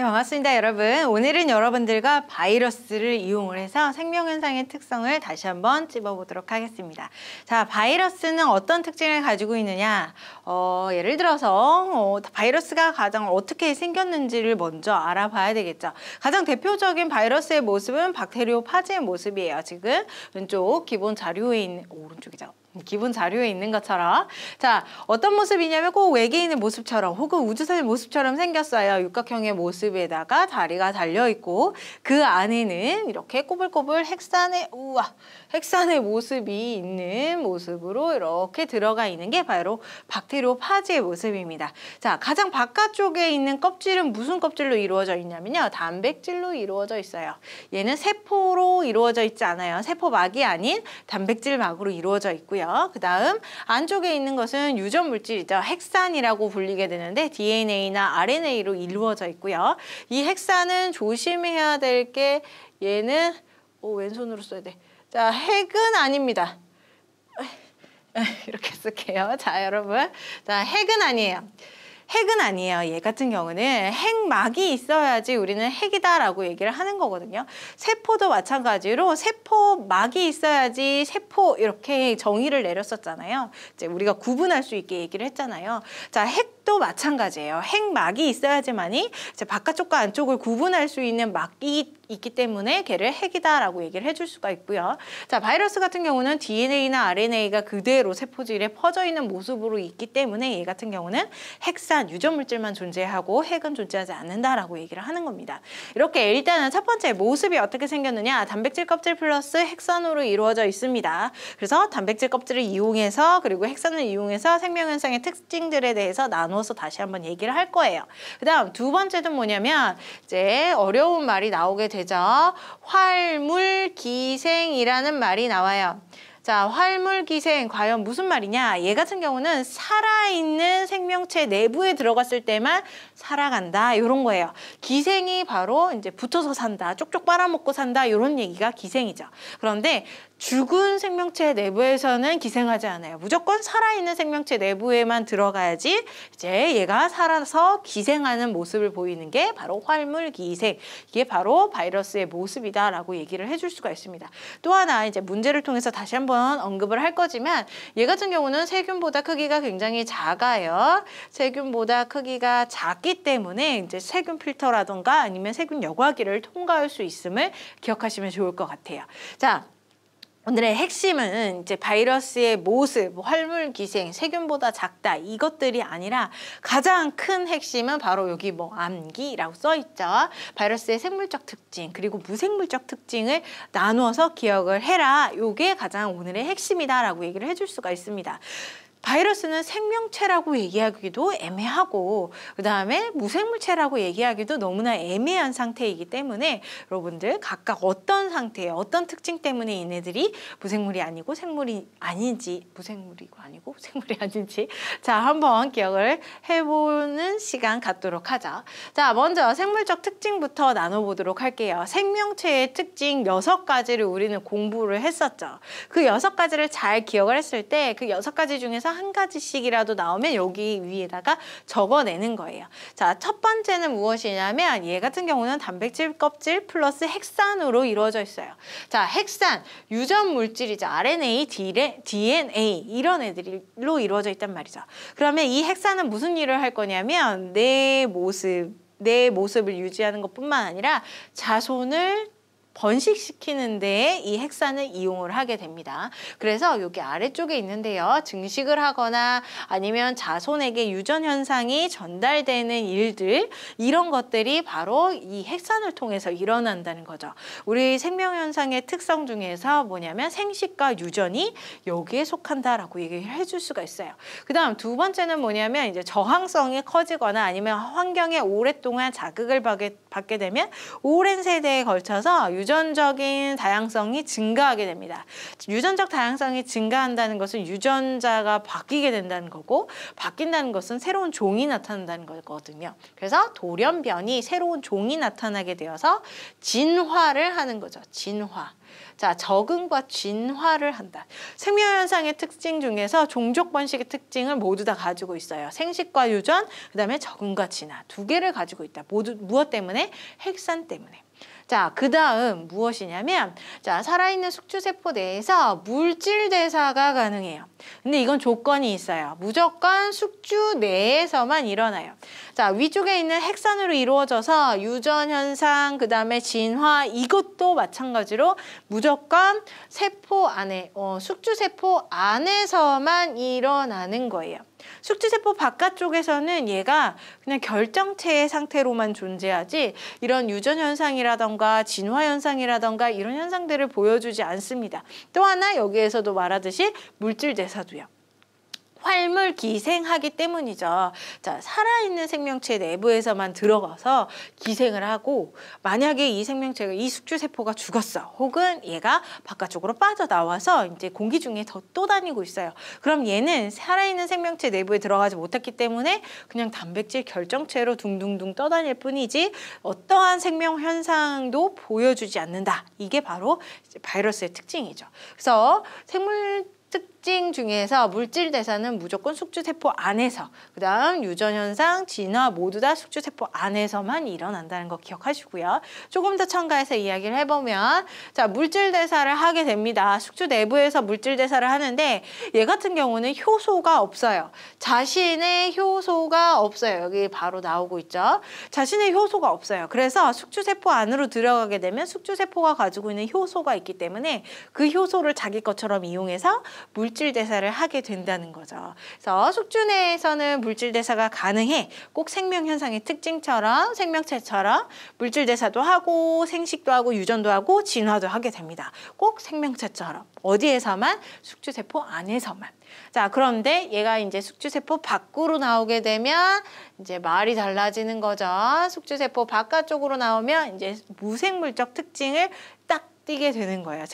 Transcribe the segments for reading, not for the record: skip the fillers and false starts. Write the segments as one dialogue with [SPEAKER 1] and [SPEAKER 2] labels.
[SPEAKER 1] 네, 반갑습니다, 여러분. 오늘은 여러분들과 바이러스를 이용을 해서 생명현상의 특성을 다시 한번 찝어보도록 하겠습니다. 자, 바이러스는 어떤 특징을 가지고 있느냐? 예를 들어서 바이러스가 가장 어떻게 생겼는지를 먼저 알아봐야 되겠죠. 가장 대표적인 바이러스의 모습은 박테리오파지의 모습이에요. 지금 왼쪽 기본 자료에 있는, 오른쪽이죠. 기본 자료에 있는 것처럼. 자, 어떤 모습이냐면 꼭 외계인의 모습처럼 혹은 우주선의 모습처럼 생겼어요. 육각형의 모습에다가 다리가 달려있고 그 안에는 이렇게 꼬불꼬불 핵산의 모습이 있는 모습으로 이렇게 들어가 있는 게 바로 박테리오파지의 모습입니다. 자, 가장 바깥쪽에 있는 껍질은 무슨 껍질로 이루어져 있냐면요. 단백질로 이루어져 있어요. 얘는 세포로 이루어져 있지 않아요. 세포막이 아닌 단백질막으로 이루어져 있고요. 그 다음 안쪽에 있는 것은 유전 물질이죠. 핵산이라고 불리게 되는데 DNA나 RNA로 이루어져 있고요. 이 핵산은 조심해야 될 게 얘는 왼손으로 써야 돼. 자, 핵은 아닙니다. 이렇게 쓸게요. 자, 여러분. 자, 핵은 아니에요. 핵은 아니에요. 얘 같은 경우는 핵막이 있어야지 우리는 핵이다라고 얘기를 하는 거거든요. 세포도 마찬가지로 세포막이 있어야지 세포 이렇게 정의를 내렸었잖아요. 이제 우리가 구분할 수 있게 얘기를 했잖아요. 자, 핵도 마찬가지예요. 핵막이 있어야지만이 이제 바깥쪽과 안쪽을 구분할 수 있는 막이 있기 때문에 걔를 핵이다라고 얘기를 해줄 수가 있고요. 자, 바이러스 같은 경우는 DNA나 RNA가 그대로 세포질에 퍼져 있는 모습으로 있기 때문에 얘 같은 경우는 핵산, 유전 물질만 존재하고 핵은 존재하지 않는다라고 얘기를 하는 겁니다. 이렇게 일단은 첫 번째 모습이 어떻게 생겼느냐? 단백질 껍질 플러스 핵산으로 이루어져 있습니다. 그래서 단백질 껍질을 이용해서 그리고 핵산을 이용해서 생명현상의 특징들에 대해서 나누어서 다시 한번 얘기를 할 거예요. 그 다음 두 번째는 뭐냐면 이제 어려운 말이 나오게 되죠. 활물기생이라는 말이 나와요. 자, 활물기생 과연 무슨 말이냐? 얘 같은 경우는 살아있는 생명체 내부에 들어갔을 때만 살아간다 이런 거예요. 기생이 바로 이제 붙어서 산다, 쪽쪽 빨아먹고 산다 이런 얘기가 기생이죠. 그런데 죽은 생명체 내부에서는 기생하지 않아요. 무조건 살아있는 생명체 내부에만 들어가야지 이제 얘가 살아서 기생하는 모습을 보이는 게 바로 활물기생. 이게 바로 바이러스의 모습이다라고 얘기를 해줄 수가 있습니다. 또 하나 이제 문제를 통해서 다시 한번 언급을 할 거지만 얘 같은 경우는 세균보다 크기가 굉장히 작아요. 세균보다 크기가 작기 때문에 이제 세균 필터라던가 아니면 세균 여과기를 통과할 수 있음을 기억하시면 좋을 것 같아요. 자, 오늘의 핵심은 이제 바이러스의 모습, 활물기생, 세균보다 작다 이것들이 아니라 가장 큰 핵심은 바로 여기 암기라고 써 있죠. 바이러스의 생물적 특징 그리고 무생물적 특징을 나누어서 기억을 해라. 이게 가장 오늘의 핵심이다라고 얘기를 해줄 수가 있습니다. 바이러스는 생명체라고 얘기하기도 애매하고 그 다음에 무생물체라고 얘기하기도 너무나 애매한 상태이기 때문에 여러분들 각각 어떤 상태에 어떤 특징 때문에 얘네들이 무생물이 아니고 생물이 아닌지 무생물이고 아니고 생물이 아닌지 자 한번 기억을 해보는 시간 갖도록 하죠. 자, 먼저 생물적 특징부터 나눠보도록 할게요. 생명체의 특징 6가지를 우리는 공부를 했었죠. 그 6가지를 잘 기억을 했을 때 그 6가지 중에서 한 가지씩이라도 나오면 여기 위에다가 적어내는 거예요. 자, 첫 번째는 무엇이냐면 얘 같은 경우는 단백질 껍질 플러스 핵산으로 이루어져 있어요. 자, 핵산, 유전 물질이죠. RNA, DNA 이런 애들로 이루어져 있단 말이죠. 그러면 이 핵산은 무슨 일을 할 거냐면 내 모습을 유지하는 것뿐만 아니라 자손을 번식시키는 데에 이 핵산을 이용을 하게 됩니다. 그래서 여기 아래쪽에 있는데요. 증식을 하거나 아니면 자손에게 유전 현상이 전달되는 일들 이런 것들이 바로 이 핵산을 통해서 일어난다는 거죠. 우리 생명 현상의 특성 중에서 뭐냐면 생식과 유전이 여기에 속한다라고 얘기를 해줄 수가 있어요. 그 다음 두 번째는 뭐냐면 이제 저항성이 커지거나 아니면 환경에 오랫동안 자극을 받게 되면 오랜 세대에 걸쳐서 유전적인 다양성이 증가하게 됩니다. 유전적 다양성이 증가한다는 것은 유전자가 바뀌게 된다는 거고 바뀐다는 것은 새로운 종이 나타난다는 거거든요. 그래서 돌연변이 새로운 종이 나타나게 되어서 진화를 하는 거죠. 진화. 자, 적응과 진화를 한다. 생명현상의 특징 중에서 종족 번식의 특징을 모두 다 가지고 있어요. 생식과 유전, 그다음에 적응과 진화 두 개를 가지고 있다. 모두 무엇 때문에? 핵산 때문에. 자, 그 다음 무엇이냐면, 자, 살아있는 숙주세포 내에서 물질 대사가 가능해요. 근데 이건 조건이 있어요. 무조건 숙주 내에서만 일어나요. 자, 위쪽에 있는 핵산으로 이루어져서 유전 현상, 그 다음에 진화, 이것도 마찬가지로 무조건 세포 안에, 숙주세포 안에서만 일어나는 거예요. 숙주세포 바깥쪽에서는 얘가 그냥 결정체의 상태로만 존재하지 이런 유전 현상이라던가 진화 현상이라던가 이런 현상들을 보여주지 않습니다. 또 하나 여기에서도 말하듯이 물질 대사도요. 활물 기생하기 때문이죠. 자, 살아있는 생명체 내부에서만 들어가서 기생을 하고 만약에 이 생명체가 이 숙주세포가 죽었어. 혹은 얘가 바깥쪽으로 빠져나와서 이제 공기 중에 더 떠다니고 있어요. 그럼 얘는 살아있는 생명체 내부에 들어가지 못했기 때문에 그냥 단백질 결정체로 둥둥둥 떠다닐 뿐이지 어떠한 생명 현상도 보여주지 않는다. 이게 바로 바이러스의 특징이죠. 그래서 생물 특징 중에서 물질 대사는 무조건 숙주세포 안에서, 그 다음 유전현상, 진화 모두 다 숙주세포 안에서만 일어난다는 거 기억하시고요. 조금 더 첨가해서 이야기를 해보면, 자, 물질 대사를 하게 됩니다. 숙주 내부에서 물질 대사를 하는데 얘 같은 경우는 효소가 없어요. 자신의 효소가 없어요. 여기 바로 나오고 있죠. 자신의 효소가 없어요. 그래서 숙주세포 안으로 들어가게 되면 숙주세포가 가지고 있는 효소가 있기 때문에 그 효소를 자기 것처럼 이용해서 물질 대사를 하게 된다는 거죠. 그래서 숙주 내에서는 물질 대사가 가능해. 꼭 생명 현상의 특징처럼 생명체처럼 물질 대사도 하고 생식도 하고 유전도 하고 진화도 하게 됩니다. 꼭 생명체처럼. 어디에서만? 숙주세포 안에서만. 자, 그런데 얘가 이제 숙주세포 밖으로 나오게 되면 이제 말이 달라지는 거죠. 숙주세포 바깥쪽으로 나오면 이제 무생물적 특징을 딱 띠게 되는 거예요.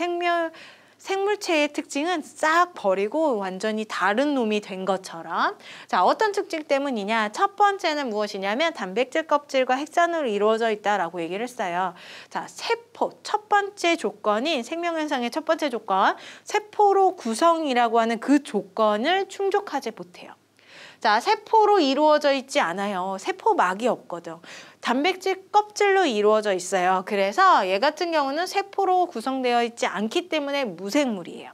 [SPEAKER 1] 생물체의 특징은 싹 버리고 완전히 다른 놈이 된 것처럼. 자, 어떤 특징 때문이냐? 첫 번째는 무엇이냐면 단백질 껍질과 핵산으로 이루어져 있다라고 얘기를 했어요. 자, 세포 첫 번째 조건이 생명현상의 첫 번째 조건, 세포로 구성이라고 하는 그 조건을 충족하지 못해요. 자, 세포로 이루어져 있지 않아요. 세포막이 없거든. 단백질 껍질로 이루어져 있어요. 그래서 얘 같은 경우는 세포로 구성되어 있지 않기 때문에 무생물이에요.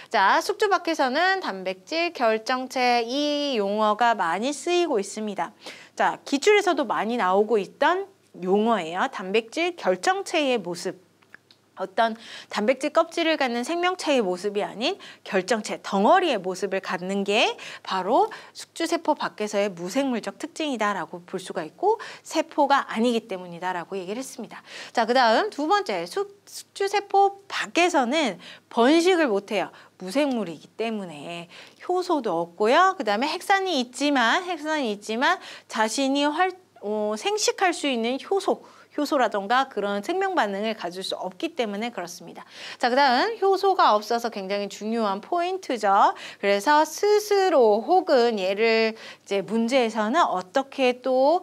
[SPEAKER 1] 자, 숙주 밖에서는 단백질, 결정체 이 용어가 많이 쓰이고 있습니다. 자, 기출에서도 많이 나오고 있던 용어예요. 단백질, 결정체의 모습. 어떤 단백질 껍질을 갖는 생명체의 모습이 아닌 결정체, 덩어리의 모습을 갖는 게 바로 숙주세포 밖에서의 무생물적 특징이다라고 볼 수가 있고 세포가 아니기 때문이다라고 얘기를 했습니다. 자, 그 다음 두 번째, 숙주세포 밖에서는 번식을 못해요. 무생물이기 때문에 효소도 없고요. 그 다음에 핵산이 있지만 자신이 생식할 수 있는 효소라던가 그런 생명 반응을 가질 수 없기 때문에 그렇습니다. 자, 그 다음 효소가 없어서 굉장히 중요한 포인트죠. 그래서 스스로 혹은 얘를 이제 문제에서는 어떻게 또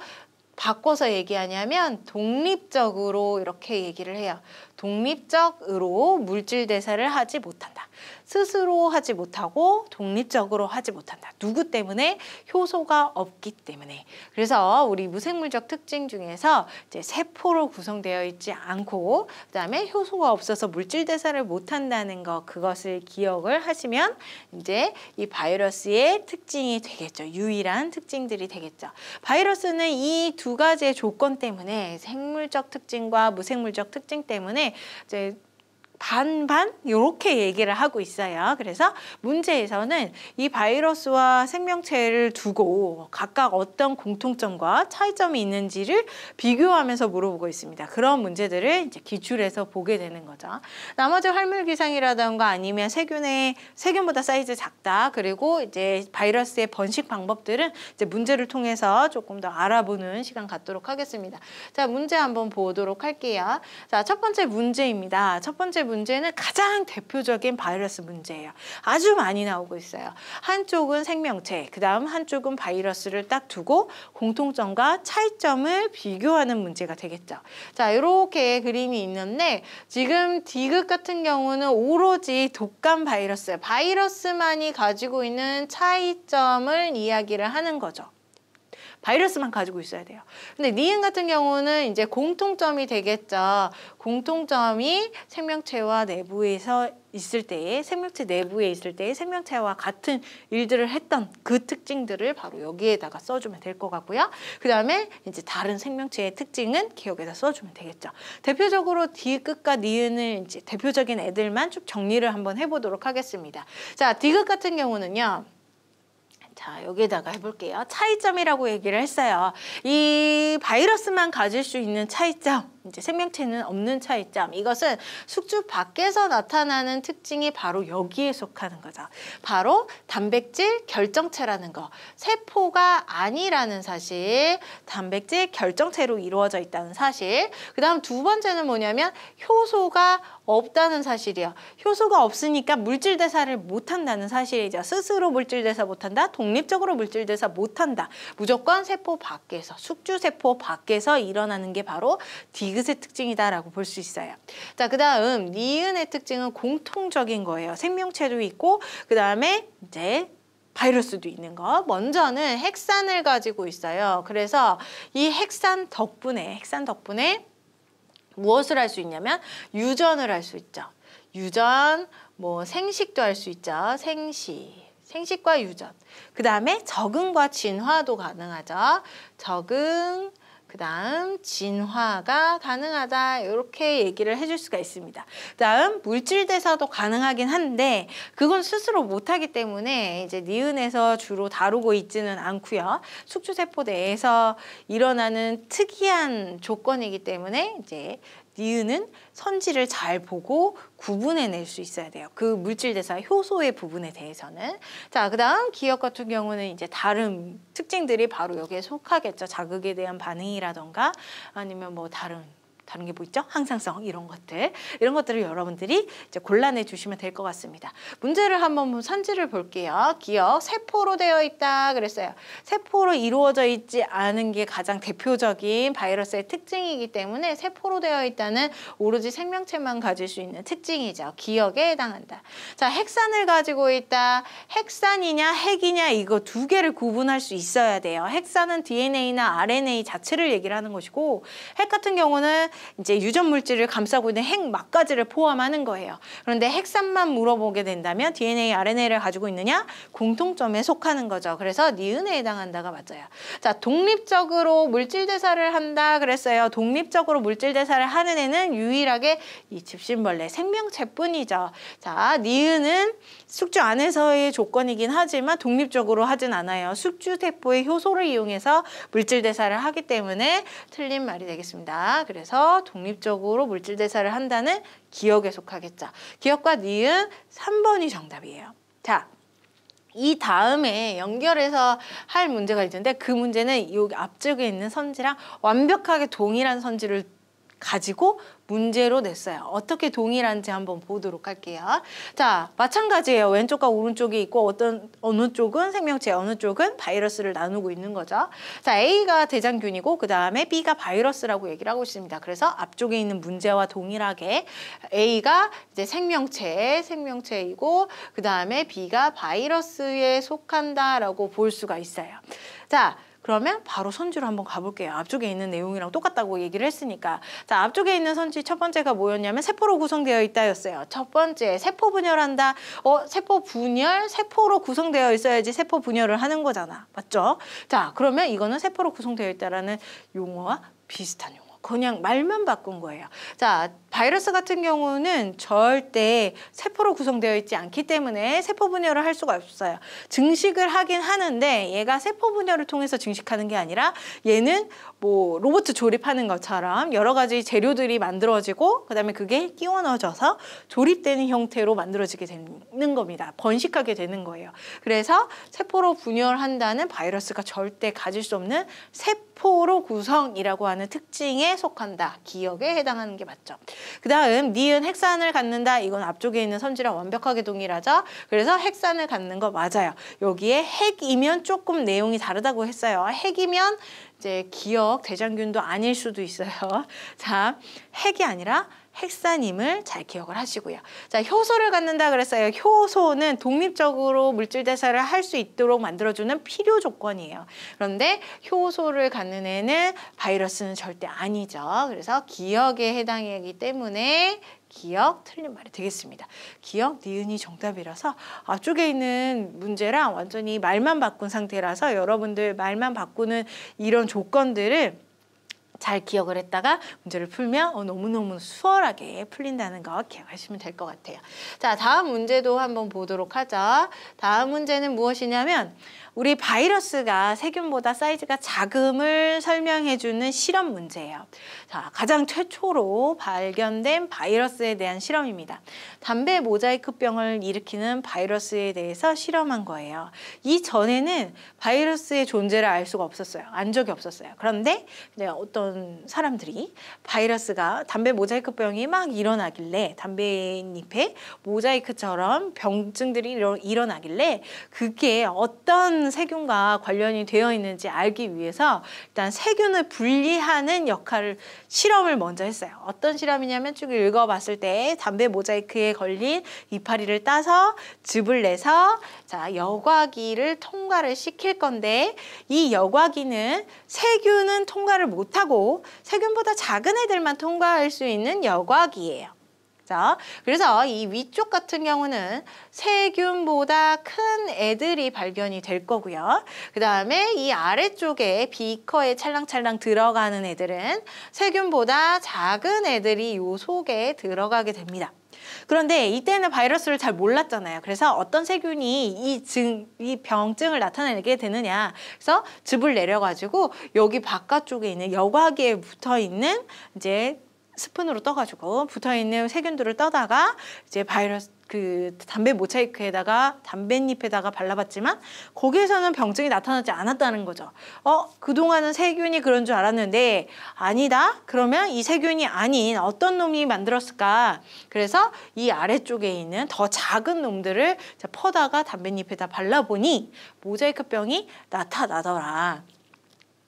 [SPEAKER 1] 바꿔서 얘기하냐면 독립적으로 이렇게 얘기를 해요. 독립적으로 물질 대사를 하지 못한다. 스스로 하지 못하고 독립적으로 하지 못한다. 누구 때문에? 효소가 없기 때문에. 그래서 우리 무생물적 특징 중에서 이제 세포로 구성되어 있지 않고 그다음에 효소가 없어서 물질 대사를 못한다는 거, 그것을 기억을 하시면 이제 이 바이러스의 특징이 되겠죠. 유일한 특징들이 되겠죠. 바이러스는 이 두 가지의 조건 때문에 생물적 특징과 무생물적 특징 때문에 이제 반반 이렇게 얘기를 하고 있어요. 그래서 문제에서는 이 바이러스와 생명체를 두고 각각 어떤 공통점과 차이점이 있는지를 비교하면서 물어보고 있습니다. 그런 문제들을 이제 기출해서 보게 되는 거죠. 나머지 활물기상이라던가 아니면 세균보다 사이즈 작다. 그리고 이제 바이러스의 번식 방법들은 이제 문제를 통해서 조금 더 알아보는 시간 갖도록 하겠습니다. 자, 문제 한번 보도록 할게요. 자, 첫 번째 문제입니다. 첫 번째 문제는 가장 대표적인 바이러스 문제예요. 아주 많이 나오고 있어요. 한쪽은 생명체, 그 다음 한쪽은 바이러스를 딱 두고 공통점과 차이점을 비교하는 문제가 되겠죠. 자, 이렇게 그림이 있는데 지금 디귿 같은 경우는 오로지 독감 바이러스만이 가지고 있는 차이점을 이야기를 하는 거죠. 바이러스만 가지고 있어야 돼요. 근데 니은 같은 경우는 이제 공통점이 되겠죠. 공통점이 생명체와 내부에서 있을 때에, 생명체 내부에 있을 때에 생명체와 같은 일들을 했던 그 특징들을 바로 여기에다가 써주면 될 것 같고요. 그 다음에 이제 다른 생명체의 특징은 기억에다 써주면 되겠죠. 대표적으로 디귿과 니은을 이제 대표적인 애들만 쭉 정리를 한번 해보도록 하겠습니다. 자, 디귿 같은 경우는요. 자, 여기에다가 해볼게요. 차이점이라고 얘기를 했어요. 이 바이러스만 가질 수 있는 차이점, 이제 생명체는 없는 차이점. 이것은 숙주 밖에서 나타나는 특징이 바로 여기에 속하는 거죠. 바로 단백질 결정체라는 거. 세포가 아니라는 사실, 단백질 결정체로 이루어져 있다는 사실. 그 다음 두 번째는 뭐냐면 효소가 없다는 사실이에요. 효소가 없으니까 물질 대사를 못한다는 사실이죠. 스스로 물질 대사 못한다. 독립적으로 물질 대사 못한다. 무조건 세포 밖에서, 숙주세포 밖에서 일어나는 게 바로 디귿의 특징이다라고 볼 수 있어요. 자, 그 다음 니은의 특징은 공통적인 거예요. 생명체도 있고 그 다음에 이제 바이러스도 있는 거. 먼저는 핵산을 가지고 있어요. 그래서 이 핵산 덕분에 무엇을 할 수 있냐면 유전을 할 수 있죠. 유전, 뭐 생식도 할 수 있죠. 생식과 유전. 그 다음에 적응과 진화도 가능하죠. 적응, 그 다음 진화가 가능하다, 이렇게 얘기를 해줄 수가 있습니다. 그 다음 물질 대사도 가능하긴 한데 그건 스스로 못하기 때문에 이제 니은에서 주로 다루고 있지는 않고요. 숙주세포 내에서 일어나는 특이한 조건이기 때문에 이제 니은은 선지를 잘 보고 구분해낼 수 있어야 돼요. 그 물질 대사 효소의 부분에 대해서는. 자, 그 다음 기억 같은 경우는 이제 다른 특징들이 바로 여기에 속하겠죠. 자극에 대한 반응이라던가 아니면 뭐 다른 게 뭐 있죠? 항상성, 이런 것들을 여러분들이 이제 골라내 주시면 될 것 같습니다. 문제를 한번 선지를 볼게요. 기억, 세포로 되어 있다 그랬어요. 세포로 이루어져 있지 않은 게 가장 대표적인 바이러스의 특징이기 때문에 세포로 되어 있다는 오로지 생명체만 가질 수 있는 특징이죠. 기억에 해당한다. 자, 핵산을 가지고 있다. 핵산이냐 핵이냐 이거 두 개를 구분할 수 있어야 돼요. 핵산은 DNA나 RNA 자체를 얘기를 하는 것이고, 핵 같은 경우는 이제 유전 물질을 감싸고 있는 핵막가지를 포함하는 거예요. 그런데 핵산만 물어보게 된다면 DNA, RNA를 가지고 있느냐? 공통점에 속하는 거죠. 그래서 니은에 해당한다가 맞아요. 자, 독립적으로 물질 대사를 한다 그랬어요. 독립적으로 물질 대사를 하는 애는 유일하게 이 집신벌레 생명체뿐이죠. 자, 니은은 숙주 안에서의 조건이긴 하지만 독립적으로 하진 않아요. 숙주세포의 효소를 이용해서 물질 대사를 하기 때문에 틀린 말이 되겠습니다. 그래서 독립적으로 물질 대사를 한다는 기억에 속하겠죠. 기억과 니은 3번이 정답이에요. 자, 이 다음에 연결해서 할 문제가 있는데 그 문제는 여기 앞쪽에 있는 선지랑 완벽하게 동일한 선지를 가지고 문제로 냈어요. 어떻게 동일한지 한번 보도록 할게요. 자, 마찬가지예요. 왼쪽과 오른쪽이 있고 어느 쪽은 생명체, 어느 쪽은 바이러스를 나누고 있는 거죠. 자, A가 대장균이고 그 다음에 B가 바이러스라고 얘기를 하고 있습니다. 그래서 앞쪽에 있는 문제와 동일하게 A가 이제 생명체이고 그 다음에 B가 바이러스에 속한다라고 볼 수가 있어요. 자, 그러면 바로 선지로 한번 가볼게요. 앞쪽에 있는 내용이랑 똑같다고 얘기를 했으니까. 자, 앞쪽에 있는 선지 첫 번째가 뭐였냐면 세포로 구성되어 있다였어요. 첫 번째, 세포 분열한다. 세포 분열, 세포로 구성되어 있어야지 세포 분열을 하는 거잖아. 맞죠? 자, 그러면 이거는 세포로 구성되어 있다라는 용어와 비슷한 용어. 그냥 말만 바꾼 거예요. 자, 바이러스 같은 경우는 절대 세포로 구성되어 있지 않기 때문에 세포 분열을 할 수가 없어요. 증식을 하긴 하는데 얘가 세포 분열을 통해서 증식하는 게 아니라 얘는 뭐 로봇 조립하는 것처럼 여러 가지 재료들이 만들어지고 그다음에 그게 끼워 넣어져서 조립되는 형태로 만들어지게 되는 겁니다. 번식하게 되는 거예요. 그래서 세포로 분열한다는 바이러스가 절대 가질 수 없는 세포로 구성이라고 하는 특징에 속한다. 기억에 해당하는 게 맞죠. 그 다음 니은 핵산을 갖는다. 이건 앞쪽에 있는 선지랑 완벽하게 동일하죠. 그래서 핵산을 갖는 거 맞아요. 여기에 핵이면 조금 내용이 다르다고 했어요. 핵이면 이제 기억 대장균도 아닐 수도 있어요. 자, 핵이 아니라 핵산임을 잘 기억을 하시고요. 자, 효소를 갖는다 그랬어요. 효소는 독립적으로 물질 대사를 할 수 있도록 만들어주는 필요 조건이에요. 그런데 효소를 갖는 애는 바이러스는 절대 아니죠. 그래서 기억에 해당하기 때문에 기억 틀린 말이 되겠습니다. 기억 니은이 정답이라서 앞쪽에 있는 문제랑 완전히 말만 바꾼 상태라서 여러분들 말만 바꾸는 이런 조건들을 잘 기억을 했다가 문제를 풀면 너무너무 수월하게 풀린다는 거 기억하시면 될 것 같아요. 자, 다음 문제도 한번 보도록 하죠. 다음 문제는 무엇이냐면 우리 바이러스가 세균보다 사이즈가 작음을 설명해주는 실험 문제예요. 자, 가장 최초로 발견된 바이러스에 대한 실험입니다. 담배 모자이크병을 일으키는 바이러스에 대해서 실험한 거예요. 이전에는 바이러스의 존재를 알 수가 없었어요. 안 적이 없었어요. 그런데 어떤 사람들이 바이러스가 담배 모자이크병이 막 일어나길래 담배잎에 모자이크처럼 병증들이 일어나길래 그게 어떤 세균과 관련이 되어 있는지 알기 위해서 일단 세균을 분리하는 역할을 실험을 먼저 했어요. 어떤 실험이냐면 쭉 읽어봤을 때 담배 모자이크에 걸린 이파리를 따서 즙을 내서 자, 여과기를 통과를 시킬 건데 이 여과기는 세균은 통과를 못하고 세균보다 작은 애들만 통과할 수 있는 여과기예요. 자, 그래서 이 위쪽 같은 경우는 세균보다 큰 애들이 발견이 될 거고요. 그 다음에 이 아래쪽에 비커에 찰랑찰랑 들어가는 애들은 세균보다 작은 애들이 요 속에 들어가게 됩니다. 그런데 이때는 바이러스를 잘 몰랐잖아요. 그래서 어떤 세균이 이 병증을 나타내게 되느냐. 그래서 즙을 내려가지고 여기 바깥쪽에 있는 여과기에 붙어 있는 이제 스푼으로 떠가지고 붙어있는 세균들을 떠다가 이제 바이러스 그 담배 모자이크에다가 담뱃잎에다가 발라봤지만 거기에서는 병증이 나타나지 않았다는 거죠. 그동안은 세균이 그런 줄 알았는데 아니다? 그러면 이 세균이 아닌 어떤 놈이 만들었을까? 그래서 이 아래쪽에 있는 더 작은 놈들을 퍼다가 담뱃잎에다 발라보니 모자이크병이 나타나더라.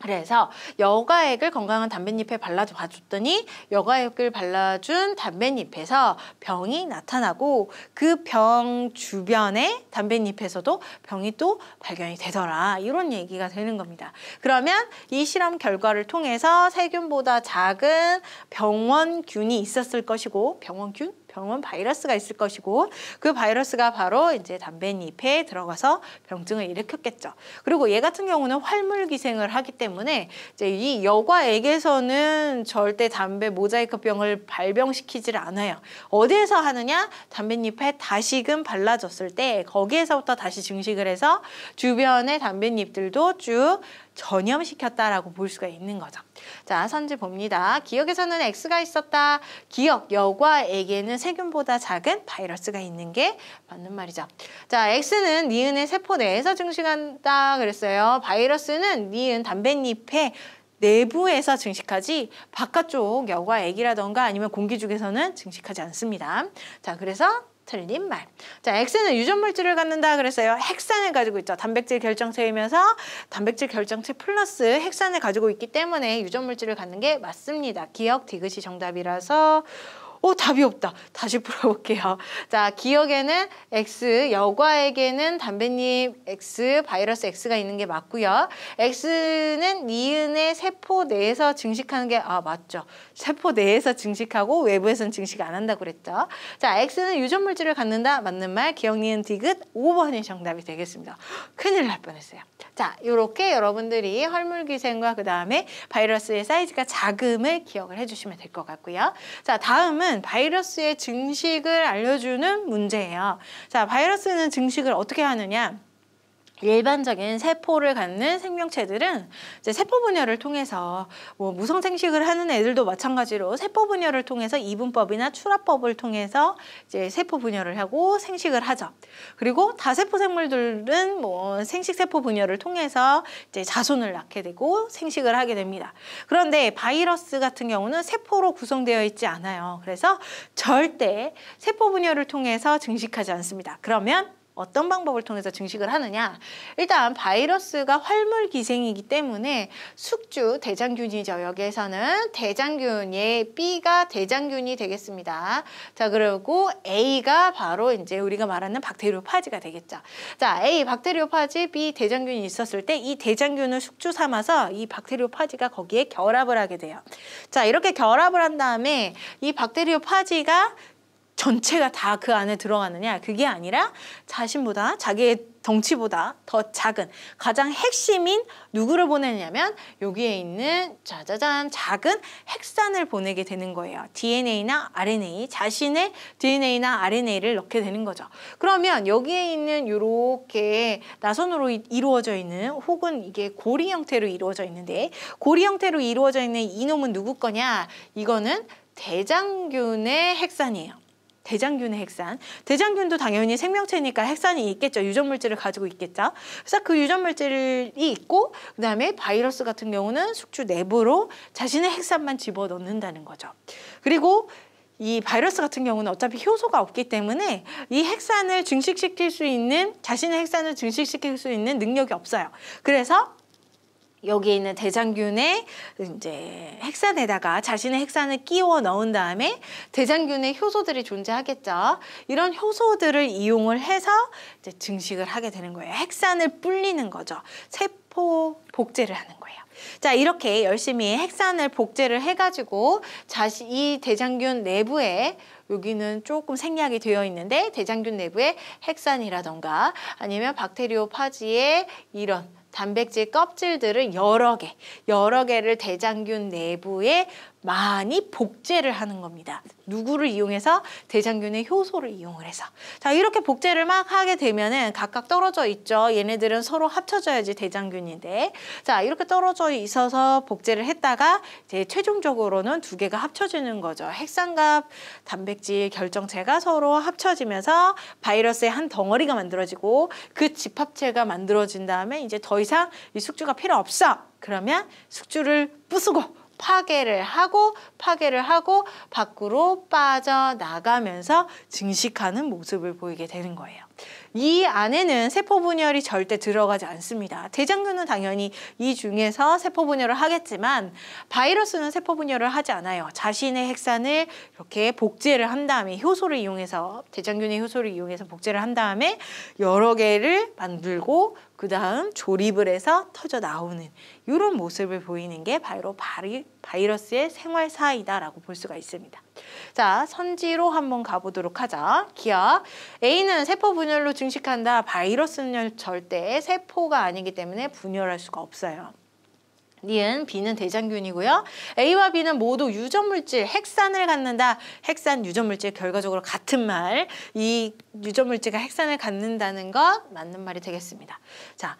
[SPEAKER 1] 그래서 여과액을 건강한 담뱃잎에 발라줬더니 여과액을 발라준 담뱃잎에서 병이 나타나고 그 병 주변에 담뱃잎에서도 병이 또 발견이 되더라. 이런 얘기가 되는 겁니다. 그러면 이 실험 결과를 통해서 세균보다 작은 병원균이 있었을 것이고 병원 바이러스가 있을 것이고 그 바이러스가 바로 이제 담뱃잎에 들어가서 병증을 일으켰겠죠. 그리고 얘 같은 경우는 활물기생을 하기 때문에 이제 이 여과액에서는 절대 담배 모자이크병을 발병시키지를 않아요. 어디에서 하느냐? 담뱃잎에 다시금 발라줬을 때 거기에서부터 다시 증식을 해서 주변의 담뱃잎들도 쭉 전염시켰다라고 볼 수가 있는 거죠. 자, 선지 봅니다. 기억에서는 X가 있었다. 기억, 여과액에는 세균보다 작은 바이러스가 있는 게 맞는 말이죠. 자, X는 니은의 세포 내에서 증식한다 그랬어요. 바이러스는 니은 담뱃잎에 내부에서 증식하지 바깥쪽 여과액이라던가 아니면 공기 중에서는 증식하지 않습니다. 자, 그래서 틀린 말. 자, X는 유전물질을 갖는다 그랬어요. 핵산을 가지고 있죠. 단백질 결정체이면서 단백질 결정체 플러스 핵산을 가지고 있기 때문에 유전물질을 갖는 게 맞습니다. 기억 디귿이 정답이라서 답이 없다. 다시 풀어볼게요. 자, 기억에는 X, 여과액에는 담뱃잎 X, 바이러스 X가 있는 게 맞고요. X는 니은의 세포 내에서 증식하는 게 맞죠. 세포 내에서 증식하고 외부에서는 증식 안 한다고 그랬죠. 자, X는 유전물질을 갖는다. 맞는 말. 기억, 니은, 디귿 5번이 정답이 되겠습니다. 큰일 날 뻔했어요. 자, 이렇게 여러분들이 활물기생과 그 다음에 바이러스의 사이즈가 작음을 기억을 해주시면 될 것 같고요. 자, 다음은 바이러스의 증식을 알려주는 문제예요. 자, 바이러스는 증식을 어떻게 하느냐? 일반적인 세포를 갖는 생명체들은 이제 세포 분열을 통해서 뭐 무성 생식을 하는 애들도 마찬가지로 세포 분열을 통해서 이분법이나 출합법을 통해서 이제 세포 분열을 하고 생식을 하죠. 그리고 다세포 생물들은 뭐 생식 세포 분열을 통해서 이제 자손을 낳게 되고 생식을 하게 됩니다. 그런데 바이러스 같은 경우는 세포로 구성되어 있지 않아요. 그래서 절대 세포 분열을 통해서 증식하지 않습니다. 그러면 어떤 방법을 통해서 증식을 하느냐? 일단 바이러스가 활물기생이기 때문에 숙주, 대장균이죠. 여기에서는 대장균의 B가 대장균이 되겠습니다. 자, 그리고 A가 바로 이제 우리가 말하는 박테리오파지가 되겠죠. 자, A 박테리오파지, B 대장균이 있었을 때 이 대장균을 숙주 삼아서 이 박테리오파지가 거기에 결합을 하게 돼요. 자, 이렇게 결합을 한 다음에 이 박테리오파지가 전체가 다 그 안에 들어가느냐? 그게 아니라 자신보다 자기의 덩치보다 더 작은 가장 핵심인 누구를 보내냐면 여기에 있는 짜자잔 작은 핵산을 보내게 되는 거예요. DNA나 RNA, 자신의 DNA나 RNA를 넣게 되는 거죠. 그러면 여기에 있는 이렇게 나선으로 이루어져 있는 혹은 이게 고리 형태로 이루어져 있는데 고리 형태로 이루어져 있는 이놈은 누구 거냐? 이거는 대장균의 핵산이에요. 대장균의 핵산. 대장균도 당연히 생명체니까 핵산이 있겠죠. 유전물질을 가지고 있겠죠. 그래서 그 유전물질이 있고 그다음에 바이러스 같은 경우는 숙주 내부로 자신의 핵산만 집어넣는다는 거죠. 그리고 이 바이러스 같은 경우는 어차피 효소가 없기 때문에 이 핵산을 증식시킬 수 있는 자신의 핵산을 증식시킬 수 있는 능력이 없어요. 그래서 여기에 있는 대장균의 이제 핵산에다가 자신의 핵산을 끼워 넣은 다음에 대장균의 효소들이 존재하겠죠. 이런 효소들을 이용을 해서 이제 증식을 하게 되는 거예요. 핵산을 불리는 거죠. 세포 복제를 하는 거예요. 자, 이렇게 열심히 핵산을 복제를 해가지고 이 대장균 내부에 여기는 조금 생략이 되어 있는데 대장균 내부에 핵산이라던가 아니면 박테리오파지의 이런 단백질 껍질들을 여러 개를 대장균 내부에 많이 복제를 하는 겁니다. 누구를 이용해서? 대장균의 효소를 이용을 해서. 자, 이렇게 복제를 막 하게 되면은 각각 떨어져 있죠. 얘네들은 서로 합쳐져야지 대장균인데. 자, 이렇게 떨어져 있어서 복제를 했다가 이제 최종적으로는 두 개가 합쳐지는 거죠. 핵산과 단백질 결정체가 서로 합쳐지면서 바이러스의 한 덩어리가 만들어지고 그 집합체가 만들어진 다음에 이제 더 이상 이 숙주가 필요 없어. 그러면 숙주를 부수고 파괴를 하고 밖으로 빠져나가면서 증식하는 모습을 보이게 되는 거예요. 이 안에는 세포 분열이 절대 들어가지 않습니다. 대장균은 당연히 이 중에서 세포 분열을 하겠지만 바이러스는 세포 분열을 하지 않아요. 자신의 핵산을 이렇게 복제를 한 다음에 효소를 이용해서 대장균의 효소를 이용해서 복제를 한 다음에 여러 개를 만들고 그 다음 조립을 해서 터져 나오는 이런 모습을 보이는 게 바로 바이러스의 생활사이다라고 볼 수가 있습니다. 자, 선지로 한번 가보도록 하죠. 기억. A는 세포 분열로 증식한다. 바이러스는 절대 세포가 아니기 때문에 분열할 수가 없어요. 니은, B는 대장균이고요. A와 B는 모두 유전물질, 핵산을 갖는다. 핵산, 유전물질 결과적으로 같은 말. 이 유전물질과 핵산을 갖는다는 것 맞는 말이 되겠습니다. 자,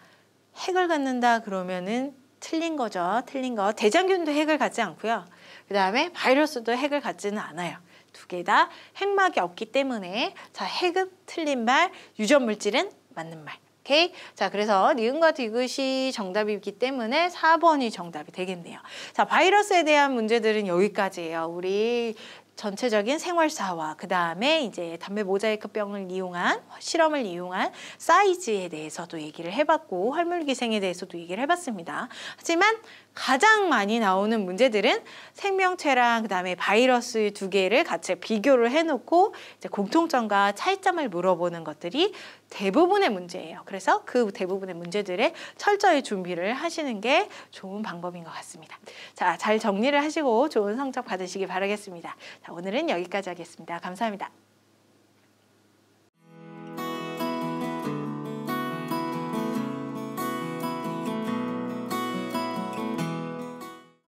[SPEAKER 1] 핵을 갖는다 그러면은 틀린 거죠. 틀린 거. 대장균도 핵을 갖지 않고요. 그 다음에 바이러스도 핵을 갖지는 않아요. 두 개 다 핵막이 없기 때문에 자, 핵은 틀린 말, 유전물질은 맞는 말. 오케이? 자, 그래서 니은과 디귿이 정답이기 때문에 4번이 정답이 되겠네요. 자, 바이러스에 대한 문제들은 여기까지예요. 우리 전체적인 생활사와 그 다음에 이제 담배 모자이크병을 이용한 실험을 이용한 사이즈에 대해서도 얘기를 해봤고 활물기생에 대해서도 얘기를 해봤습니다. 하지만 가장 많이 나오는 문제들은 생명체랑 그 다음에 바이러스 두 개를 같이 비교를 해놓고 이제 공통점과 차이점을 물어보는 것들이 대부분의 문제예요. 그래서 그 대부분의 문제들에 철저히 준비를 하시는 게 좋은 방법인 것 같습니다. 자, 잘 정리를 하시고 좋은 성적 받으시기 바라겠습니다. 자, 오늘은 여기까지 하겠습니다. 감사합니다.